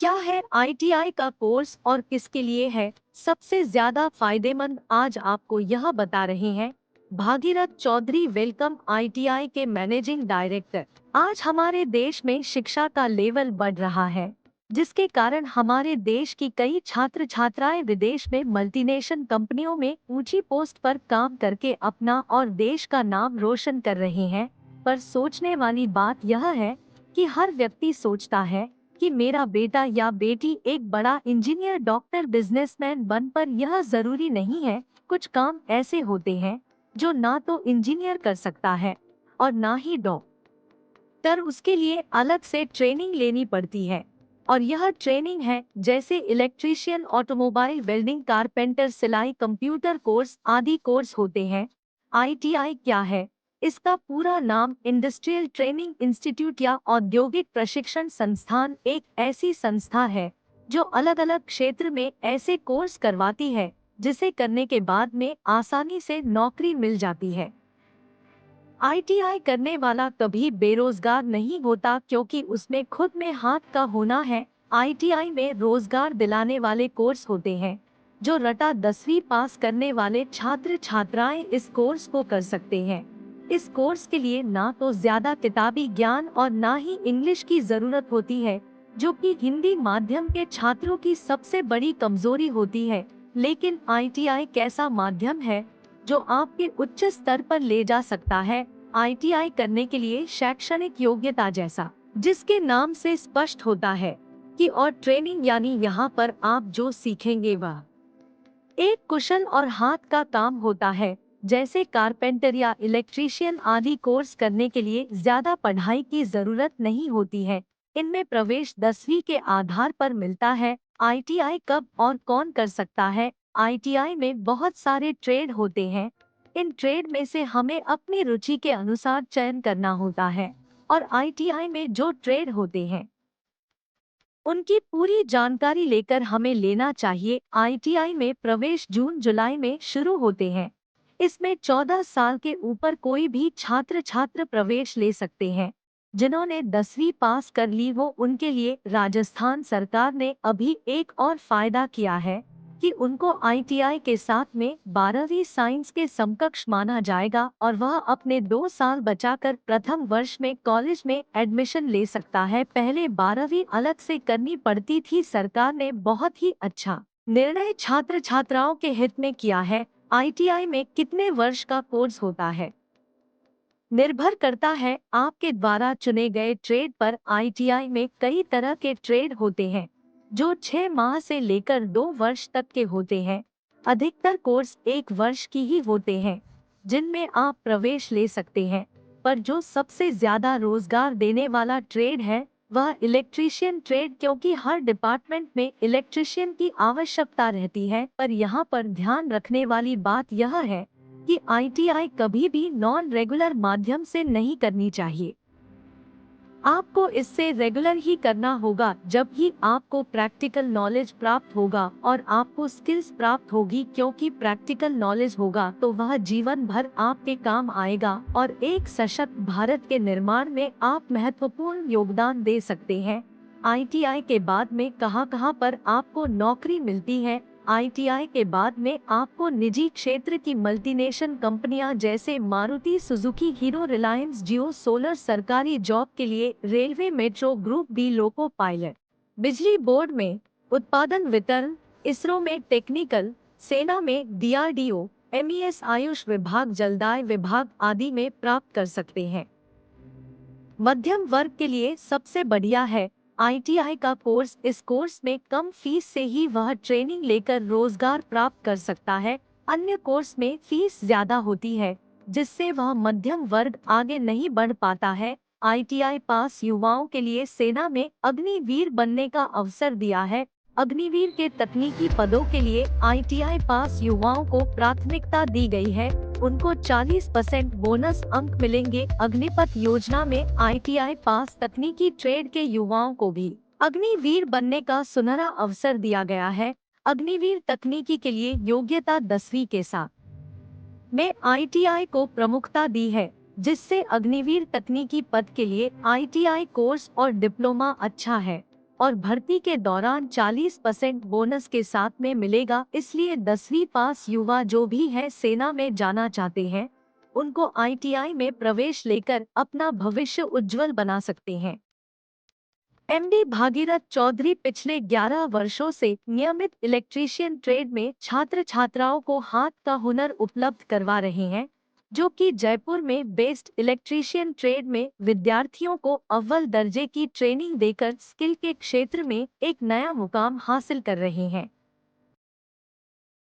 क्या है आईटीआई का कोर्स और किसके लिए है सबसे ज्यादा फायदेमंद, आज आपको यह बता रहे हैं भागीरथ चौधरी। वेलकम आईटीआई के मैनेजिंग डायरेक्टर। आज हमारे देश में शिक्षा का लेवल बढ़ रहा है, जिसके कारण हमारे देश की कई छात्र छात्राएं विदेश में मल्टीनेशनल कंपनियों में ऊंची पोस्ट पर काम करके अपना और देश का नाम रोशन कर रहे हैं। पर सोचने वाली बात यह है कि हर व्यक्ति सोचता है कि मेरा बेटा या बेटी एक बड़ा इंजीनियर, डॉक्टर, बिजनेसमैन बन, पर यह जरूरी नहीं है। कुछ काम ऐसे होते हैं जो ना तो इंजीनियर कर सकता है और ना ही डॉक्टर, उसके लिए अलग से ट्रेनिंग लेनी पड़ती है। और यह ट्रेनिंग है जैसे इलेक्ट्रीशियन, ऑटोमोबाइल, वेल्डिंग, कारपेंटर, सिलाई, कंप्यूटर कोर्स आदि कोर्स होते हैं। आईटीआई क्या है? इसका पूरा नाम इंडस्ट्रियल ट्रेनिंग इंस्टीट्यूट या औद्योगिक प्रशिक्षण संस्थान एक ऐसी संस्था है जो अलग अलग क्षेत्र में ऐसे कोर्स करवाती है जिसे करने के बाद में आसानी से नौकरी मिल जाती है। आईटीआई करने वाला कभी बेरोजगार नहीं होता, क्योंकि उसमें खुद में हाथ का होना है। आईटीआई में रोजगार दिलाने वाले कोर्स होते हैं जो रटा 10वीं पास करने वाले छात्र छात्राएं इस कोर्स को कर सकते हैं। इस कोर्स के लिए ना तो ज्यादा किताबी ज्ञान और ना ही इंग्लिश की जरूरत होती है, जो कि हिंदी माध्यम के छात्रों की सबसे बड़ी कमजोरी होती है। लेकिन आईटीआई कैसा माध्यम है जो आपके उच्च स्तर पर ले जा सकता है। आईटीआई करने के लिए शैक्षणिक योग्यता, जैसा जिसके नाम से स्पष्ट होता है कि और ट्रेनिंग, यानी यहाँ पर आप जो सीखेंगे वह एक कुशल और हाथ का काम होता है, जैसे कारपेंटर या इलेक्ट्रीशियन आदि कोर्स करने के लिए ज्यादा पढ़ाई की जरूरत नहीं होती है। इनमें प्रवेश 10वीं के आधार पर मिलता है। आईटीआई कब और कौन कर सकता है? आईटीआई में बहुत सारे ट्रेड होते हैं। इन ट्रेड में से हमें अपनी रुचि के अनुसार चयन करना होता है और आईटीआई में जो ट्रेड होते हैं उनकी पूरी जानकारी लेकर हमें लेना चाहिए। आईटीआई में प्रवेश जून जुलाई में शुरू होते हैं। इसमें 14 साल के ऊपर कोई भी छात्र प्रवेश ले सकते हैं। जिन्होंने 10वीं पास कर ली वो उनके लिए राजस्थान सरकार ने अभी एक और फायदा किया है कि उनको आईटीआई के साथ में 12वीं साइंस के समकक्ष माना जाएगा और वह अपने 2 साल बचाकर प्रथम वर्ष में कॉलेज में एडमिशन ले सकता है। पहले 12वीं अलग से करनी पड़ती थी। सरकार ने बहुत ही अच्छा निर्णय छात्र छात्राओं के हित में किया है। आईटीआई में कितने वर्ष का कोर्स होता है निर्भर करता है आपके द्वारा चुने गए ट्रेड पर। आईटीआई में कई तरह के ट्रेड होते हैं जो 6 माह से लेकर 2 वर्ष तक के होते हैं। अधिकतर कोर्स 1 वर्ष की ही होते हैं जिनमें आप प्रवेश ले सकते हैं। पर जो सबसे ज्यादा रोजगार देने वाला ट्रेड है वह इलेक्ट्रीशियन ट्रेड, क्योंकि हर डिपार्टमेंट में इलेक्ट्रीशियन की आवश्यकता रहती है। पर यहाँ पर ध्यान रखने वाली बात यह है कि आईटीआई कभी भी नॉन रेगुलर माध्यम से नहीं करनी चाहिए। आपको इससे रेगुलर ही करना होगा, जब ही आपको प्रैक्टिकल नॉलेज प्राप्त होगा और आपको स्किल्स प्राप्त होगी। क्योंकि प्रैक्टिकल नॉलेज होगा तो वह जीवन भर आपके काम आएगा और एक सशक्त भारत के निर्माण में आप महत्वपूर्ण योगदान दे सकते हैं। आईटीआई के बाद में कहां-कहां पर आपको नौकरी मिलती है? आईटीआई के बाद में आपको निजी क्षेत्र की मल्टीनेशनल कंपनियां जैसे Maruti Suzuki, Hero, Reliance, Jio, solar, सरकारी जॉब के लिए railway, metro, group B, loco pilot, बिजली बोर्ड में उत्पादन वितरण, इसरो में टेक्निकल, सेना में डीआरडीओ, एमईएस, आयुष विभाग, जलदाय विभाग आदि में प्राप्त कर सकते हैं। मध्यम वर्ग के लिए सबसे बढ़िया है आईटीआई का कोर्स। इस कोर्स में कम फीस से ही वह ट्रेनिंग लेकर रोजगार प्राप्त कर सकता है। अन्य कोर्स में फीस ज्यादा होती है जिससे वह मध्यम वर्ग आगे नहीं बढ़ पाता है। आईटीआई पास युवाओं के लिए सेना में अग्निवीर बनने का अवसर दिया है। अग्निवीर के तकनीकी पदों के लिए आईटीआई पास युवाओं को प्राथमिकता दी गई है। उनको 40% बोनस अंक मिलेंगे। अग्निपथ योजना में आईटीआई पास तकनीकी ट्रेड के युवाओं को भी अग्निवीर बनने का सुनहरा अवसर दिया गया है। अग्निवीर तकनीकी के लिए योग्यता 10वीं के साथ में आईटीआई को प्रमुखता दी है, जिससे अग्निवीर तकनीकी पद के लिए आईटीआई कोर्स और डिप्लोमा अच्छा है। और भर्ती के दौरान 40% बोनस के साथ में मिलेगा। इसलिए 10वीं पास युवा जो भी है सेना में जाना चाहते हैं, उनको आईटीआई में प्रवेश लेकर अपना भविष्य उज्जवल बना सकते हैं। एमडी भागीरथ चौधरी पिछले 11 वर्षों से नियमित इलेक्ट्रीशियन ट्रेड में छात्र छात्राओं को हाथ का हुनर उपलब्ध करवा रहे हैं, जो कि जयपुर में बेस्ड इलेक्ट्रीशियन ट्रेड में विद्यार्थियों को अव्वल दर्जे की ट्रेनिंग देकर स्किल के क्षेत्र में एक नया मुकाम हासिल कर रहे हैं।